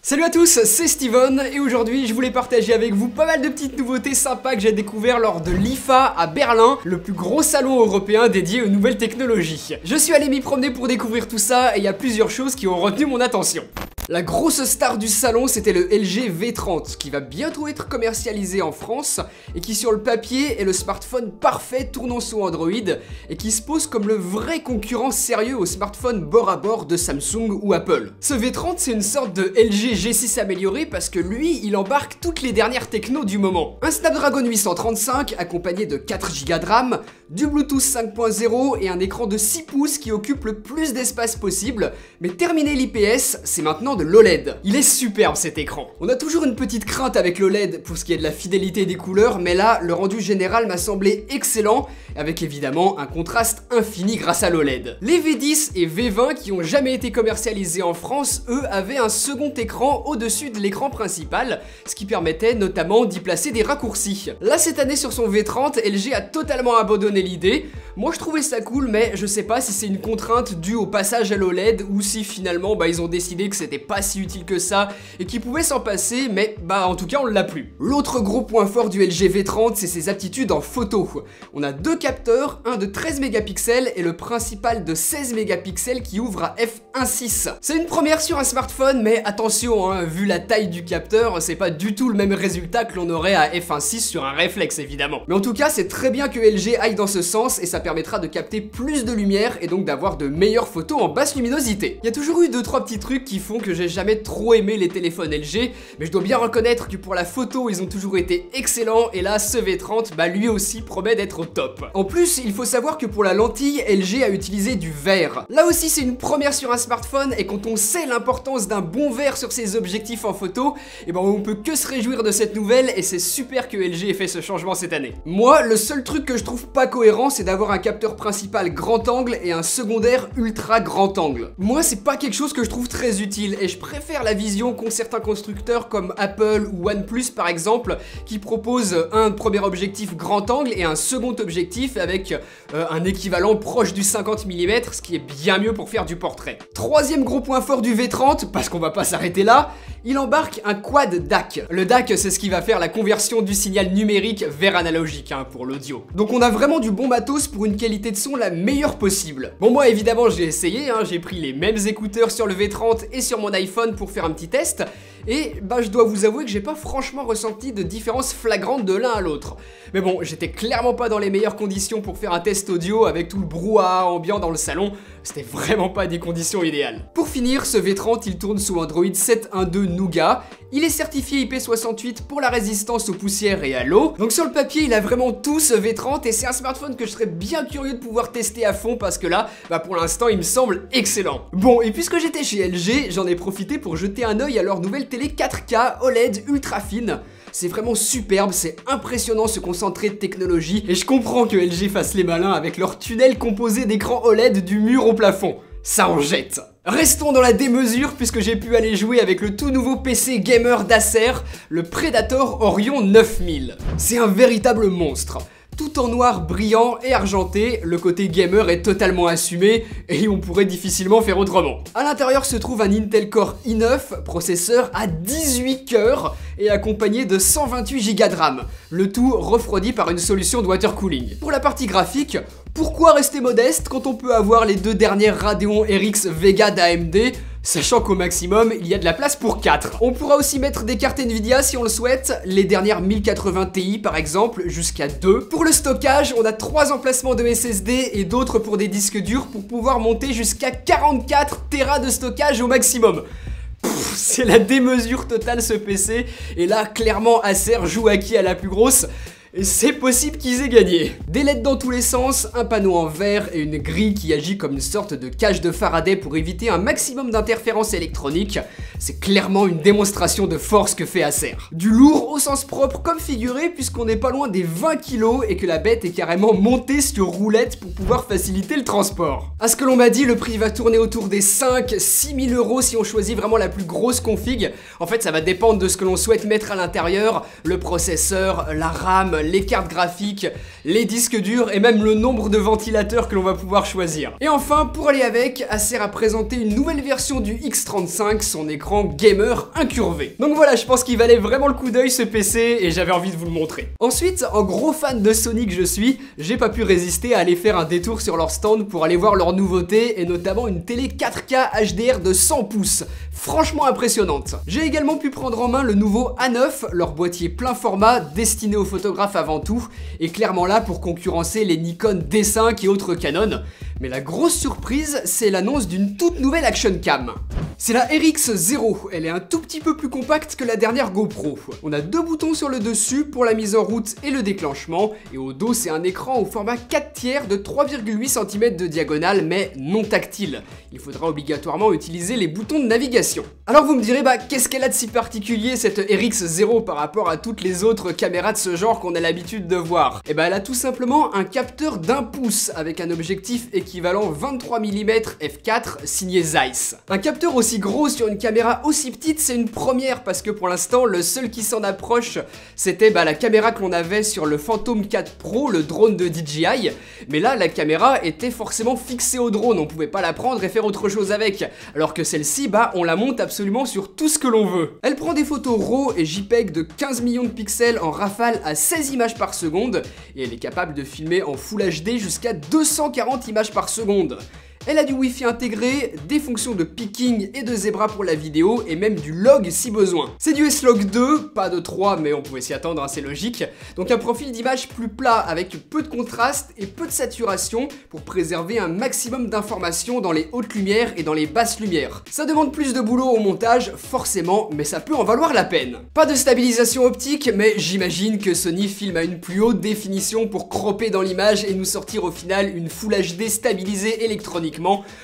Salut à tous, c'est Steven et aujourd'hui je voulais partager avec vous pas mal de petites nouveautés sympas que j'ai découvert lors de l'IFA à Berlin, le plus gros salon européen dédié aux nouvelles technologies. Je suis allé m'y promener pour découvrir tout ça et il y a plusieurs choses qui ont retenu mon attention. La grosse star du salon, c'était le LG V30 qui va bientôt être commercialisé en France et qui sur le papier est le smartphone parfait tournant sous Android et qui se pose comme le vrai concurrent sérieux aux smartphones bord à bord de Samsung ou Apple. Ce V30 c'est une sorte de LG G6 amélioré parce que lui il embarque toutes les dernières technos du moment. Un Snapdragon 835 accompagné de 4 Go de RAM, du Bluetooth 5.0 et un écran de 6 pouces qui occupe le plus d'espace possible, mais terminé l'IPS, c'est maintenant de l'OLED. Il est superbe cet écran. On a toujours une petite crainte avec l'OLED pour ce qui est de la fidélité des couleurs, mais là, le rendu général m'a semblé excellent, avec évidemment un contraste infini grâce à l'OLED. Les V10 et V20 qui ont jamais été commercialisés en France, eux, avaient un second écran au-dessus de l'écran principal, ce qui permettait notamment d'y placer des raccourcis. Là, cette année sur son V30, LG a totalement abandonné l'idée. Moi, je trouvais ça cool, mais je sais pas si c'est une contrainte due au passage à l'OLED ou si finalement, ils ont décidé que c'était pas si utile que ça et qu'ils pouvaient s'en passer, mais en tout cas, on l'a plus. L'autre gros point fort du LG V30, c'est ses aptitudes en photo. On a deux capteurs, un de 13 mégapixels et le principal de 16 mégapixels qui ouvre à f1.6. C'est une première sur un smartphone, mais attention, vu la taille du capteur, c'est pas du tout le même résultat que l'on aurait à f1.6 sur un réflexe évidemment. Mais en tout cas, c'est très bien que LG aille dans ce sens et ça permettra de capter plus de lumière et donc d'avoir de meilleures photos en basse luminosité. Il y a toujours eu 2-3 petits trucs qui font que j'ai jamais trop aimé les téléphones LG, mais je dois bien reconnaître que pour la photo, ils ont toujours été excellents et là, ce V30, lui aussi promet d'être au top. En plus, il faut savoir que pour la lentille, LG a utilisé du verre. Là aussi, c'est une première sur un smartphone et quand on sait l'importance d'un bon verre sur ses objectifs en photo, on peut que se réjouir de cette nouvelle et c'est super que LG ait fait ce changement cette année. Moi, le seul truc que je trouve pas cohérent, c'est d'avoir un capteur principal grand angle et un secondaire ultra grand angle. Moi, c'est pas quelque chose que je trouve très utile et je préfère la vision qu'ont certains constructeurs comme Apple ou OnePlus par exemple, qui proposent un premier objectif grand angle et un second objectif avec un équivalent proche du 50 mm, ce qui est bien mieux pour faire du portrait. Troisième gros point fort du V30, parce qu'on va pas s'arrêter là, il embarque un quad DAC. Le DAC, c'est ce qui va faire la conversion du signal numérique vers analogique pour l'audio. Donc on a vraiment du bon matos pour une qualité de son la meilleure possible. Bon, moi évidemment j'ai essayé, j'ai pris les mêmes écouteurs sur le V30 et sur mon iPhone pour faire un petit test et je dois vous avouer que j'ai pas franchement ressenti de différence flagrante de l'un à l'autre. Mais bon, j'étais clairement pas dans les meilleures conditions pour faire un test audio avec tout le brouhaha ambiant dans le salon, c'était vraiment pas des conditions idéales. Pour finir, ce V30 il tourne sous Android 7.1.2 Nougat, il est certifié IP68 pour la résistance aux poussières et à l'eau, donc sur le papier il a vraiment tout ce V30 et c'est un smartphone que je serais bien curieux de pouvoir tester à fond parce que là, pour l'instant il me semble excellent. Bon, et puisque j'étais chez LG, j'en ai profité pour jeter un œil à leur nouvelle télé 4K OLED ultra fine. C'est vraiment superbe, c'est impressionnant ce concentré de technologie et je comprends que LG fasse les malins avec leur tunnel composé d'écrans OLED du mur au plafond. Ça en jette. Restons dans la démesure puisque j'ai pu aller jouer avec le tout nouveau PC gamer d'Acer, le Predator Orion 9000. C'est un véritable monstre. Tout en noir brillant et argenté, le côté gamer est totalement assumé et on pourrait difficilement faire autrement. À l'intérieur se trouve un Intel Core i9, processeur à 18 cœurs et accompagné de 128 Go de RAM, le tout refroidi par une solution de water cooling. Pour la partie graphique, pourquoi rester modeste quand on peut avoir les deux dernières Radeon RX Vega d'AMD, sachant qu'au maximum, il y a de la place pour 4. On pourra aussi mettre des cartes Nvidia si on le souhaite, les dernières 1080 Ti par exemple, jusqu'à 2. Pour le stockage, on a 3 emplacements de SSD et d'autres pour des disques durs pour pouvoir monter jusqu'à 44 Tera de stockage au maximum. C'est la démesure totale ce PC, et là clairement Acer joue à qui a la plus grosse. Et c'est possible qu'ils aient gagné. Des LED dans tous les sens, un panneau en verre et une grille qui agit comme une sorte de cage de Faraday pour éviter un maximum d'interférences électroniques. C'est clairement une démonstration de force que fait Acer. Du lourd au sens propre comme figuré puisqu'on n'est pas loin des 20 kg et que la bête est carrément montée sur roulette pour pouvoir faciliter le transport. À ce que l'on m'a dit, le prix va tourner autour des 5-6 000 € si on choisit vraiment la plus grosse config. En fait, ça va dépendre de ce que l'on souhaite mettre à l'intérieur, le processeur, la RAM, les cartes graphiques, les disques durs et même le nombre de ventilateurs que l'on va pouvoir choisir. Et enfin, pour aller avec, Acer a présenté une nouvelle version du X35, son écran gamer incurvé. Donc voilà, je pense qu'il valait vraiment le coup d'œil ce PC et j'avais envie de vous le montrer. Ensuite, en gros fan de Sony que je suis, j'ai pas pu résister à aller faire un détour sur leur stand pour aller voir leurs nouveautés et notamment une télé 4K HDR de 100 pouces. Franchement impressionnante. J'ai également pu prendre en main le nouveau A9, leur boîtier plein format destiné aux photographes avant tout, et clairement là pour concurrencer les Nikon D5 et autres Canon. Mais la grosse surprise, c'est l'annonce d'une toute nouvelle action cam. C'est la RX0, elle est un tout petit peu plus compacte que la dernière GoPro. On a deux boutons sur le dessus pour la mise en route et le déclenchement, et au dos c'est un écran au format 4/3 de 3,8 cm de diagonale mais non tactile. Il faudra obligatoirement utiliser les boutons de navigation. Alors vous me direz, qu'est-ce qu'elle a de si particulier cette RX0 par rapport à toutes les autres caméras de ce genre qu'on a l'habitude de voir? Elle a tout simplement un capteur d'1 pouce avec un objectif équivalent 23 mm f4 signé Zeiss. Un capteur aussi gros sur une caméra aussi petite, c'est une première parce que pour l'instant le seul qui s'en approche c'était la caméra que l'on avait sur le Phantom 4 Pro, le drone de DJI, mais là la caméra était forcément fixée au drone, on pouvait pas la prendre et faire autre chose avec, alors que celle-ci on la monte absolument sur tout ce que l'on veut. Elle prend des photos RAW et JPEG de 15 millions de pixels en rafale à 16 images par seconde et elle est capable de filmer en Full HD jusqu'à 240 images par seconde. Elle a du Wi-Fi intégré, des fonctions de picking et de zebra pour la vidéo et même du log si besoin. C'est du S-Log 2, pas de 3 mais on pouvait s'y attendre, c'est logique. Donc un profil d'image plus plat avec peu de contraste et peu de saturation pour préserver un maximum d'informations dans les hautes lumières et dans les basses lumières. Ça demande plus de boulot au montage, forcément, mais ça peut en valoir la peine. Pas de stabilisation optique, mais j'imagine que Sony filme à une plus haute définition pour cropper dans l'image et nous sortir au final une Full HD stabilisée électroniquement,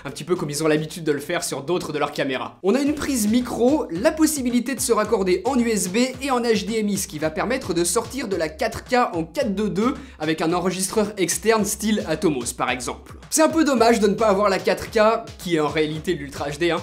un petit peu comme ils ont l'habitude de le faire sur d'autres de leurs caméras. On a une prise micro, la possibilité de se raccorder en USB et en HDMI, ce qui va permettre de sortir de la 4K en 4.2.2 avec un enregistreur externe style Atomos par exemple. C'est un peu dommage de ne pas avoir la 4K, qui est en réalité l'Ultra HD,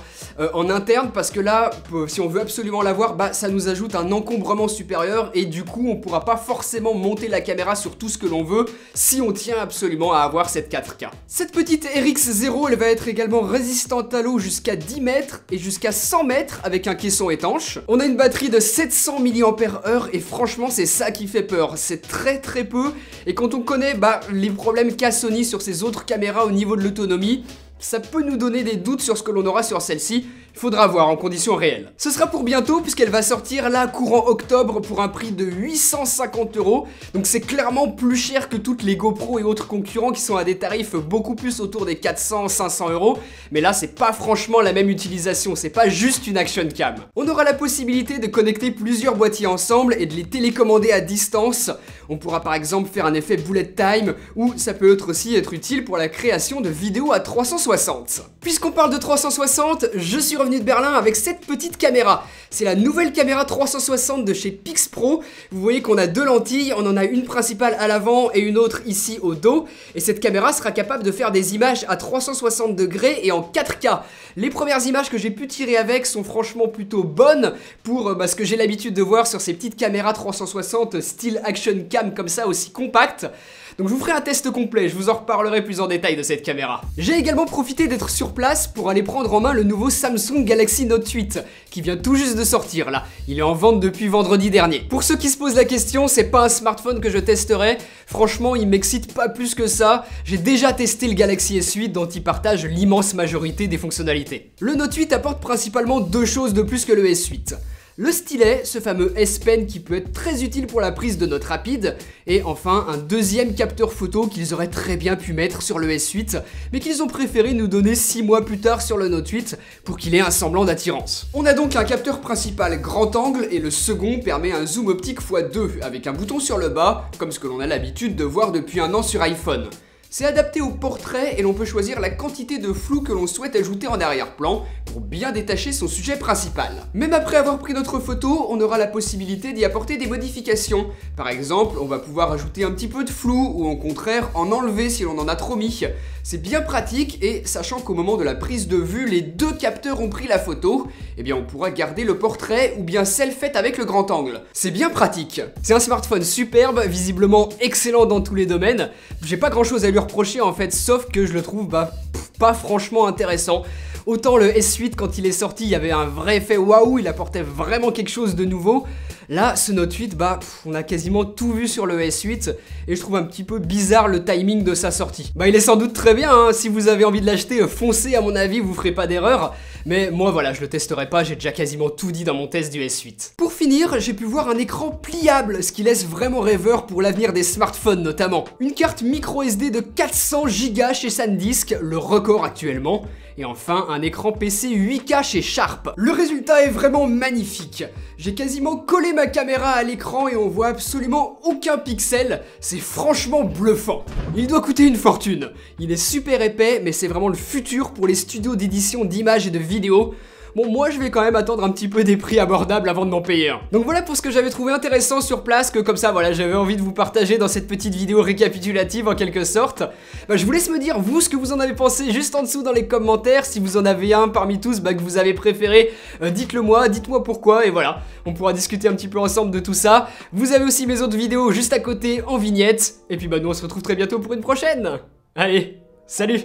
en interne, parce que là, si on veut absolument l'avoir, ça nous ajoute un encombrement supérieur et du coup on pourra pas forcément monter la caméra sur tout ce que l'on veut si on tient absolument à avoir cette 4K. Cette petite RX0, elle va être également résistante à l'eau jusqu'à 10 mètres et jusqu'à 100 mètres avec un caisson étanche. On a une batterie de 700 mAh et franchement c'est ça qui fait peur, c'est très peu, et quand on connaît les problèmes qu'a Sony sur ses autres caméras au niveau de l'autonomie, ça peut nous donner des doutes sur ce que l'on aura sur celle-ci. Il faudra voir en conditions réelles. Ce sera pour bientôt puisqu'elle va sortir là courant octobre pour un prix de 850 €. Donc c'est clairement plus cher que toutes les GoPro et autres concurrents qui sont à des tarifs beaucoup plus autour des 400-500 €. Mais là c'est pas franchement la même utilisation, c'est pas juste une action cam. On aura la possibilité de connecter plusieurs boîtiers ensemble et de les télécommander à distance. On pourra par exemple faire un effet bullet time ou ça peut aussi être utile pour la création de vidéos à 360. Puisqu'on parle de 360, je suis revenu de Berlin avec cette petite caméra. C'est la nouvelle caméra 360 de chez Pixpro. Vous voyez qu'on a deux lentilles, on en a une principale à l'avant et une autre ici au dos. Et cette caméra sera capable de faire des images à 360 degrés et en 4K. Les premières images que j'ai pu tirer avec sont franchement plutôt bonnes pour ce que j'ai l'habitude de voir sur ces petites caméras 360 style action cam comme ça aussi compactes. Donc je vous ferai un test complet, je vous en reparlerai plus en détail de cette caméra. J'ai également profité d'être sur place pour aller prendre en main le nouveau Samsung Galaxy Note 8 qui vient tout juste de sortir là. Il est en vente depuis vendredi dernier. Pour ceux qui se posent la question, c'est pas un smartphone que je testerai. Franchement, il m'excite pas plus que ça. J'ai déjà testé le Galaxy S8 dont il partage l'immense majorité des fonctionnalités. Le Note 8 apporte principalement deux choses de plus que le S8. Le stylet, ce fameux S Pen qui peut être très utile pour la prise de notes rapides, et enfin un deuxième capteur photo qu'ils auraient très bien pu mettre sur le S8, mais qu'ils ont préféré nous donner 6 mois plus tard sur le Note 8 pour qu'il ait un semblant d'attirance. On a donc un capteur principal grand angle et le second permet un zoom optique x2 avec un bouton sur le bas, comme ce que l'on a l'habitude de voir depuis un an sur iPhone. C'est adapté au portrait et l'on peut choisir la quantité de flou que l'on souhaite ajouter en arrière-plan pour bien détacher son sujet principal. Même après avoir pris notre photo, on aura la possibilité d'y apporter des modifications. Par exemple, on va pouvoir ajouter un petit peu de flou ou au contraire en enlever si l'on en a trop mis. C'est bien pratique et sachant qu'au moment de la prise de vue, les deux capteurs ont pris la photo, eh bien on pourra garder le portrait ou bien celle faite avec le grand angle. C'est bien pratique. C'est un smartphone superbe, visiblement excellent dans tous les domaines. J'ai pas grand chose à lui reprocher en fait, sauf que je le trouve pas franchement intéressant. Autant le S8 quand il est sorti, il y avait un vrai effet waouh, il apportait vraiment quelque chose de nouveau. Là, ce Note 8, on a quasiment tout vu sur le S8 et je trouve un petit peu bizarre le timing de sa sortie. Il est sans doute très bien, hein. Si vous avez envie de l'acheter, foncez à mon avis, vous ferez pas d'erreur. Mais moi voilà, je le testerai pas, j'ai déjà quasiment tout dit dans mon test du S8. Pour finir, j'ai pu voir un écran pliable, ce qui laisse vraiment rêveur pour l'avenir des smartphones notamment. Une carte micro SD de 400 Go chez SanDisk, le record actuellement. Et enfin, un écran PC 8K chez Sharp. Le résultat est vraiment magnifique. J'ai quasiment collé ma caméra à l'écran et on voit absolument aucun pixel. C'est franchement bluffant. Il doit coûter une fortune. Il est super épais, mais c'est vraiment le futur pour les studios d'édition d'images et de vidéos. Bon, moi je vais quand même attendre un petit peu des prix abordables avant de m'en payer un. Donc voilà pour ce que j'avais trouvé intéressant sur place, que comme ça voilà, j'avais envie de vous partager dans cette petite vidéo récapitulative en quelque sorte. Je vous laisse me dire vous ce que vous en avez pensé juste en dessous dans les commentaires. Si vous en avez un parmi tous que vous avez préféré, dites-le moi, dites-moi pourquoi et voilà, on pourra discuter un petit peu ensemble de tout ça. Vous avez aussi mes autres vidéos juste à côté en vignette. Et puis nous on se retrouve très bientôt pour une prochaine. Allez, salut!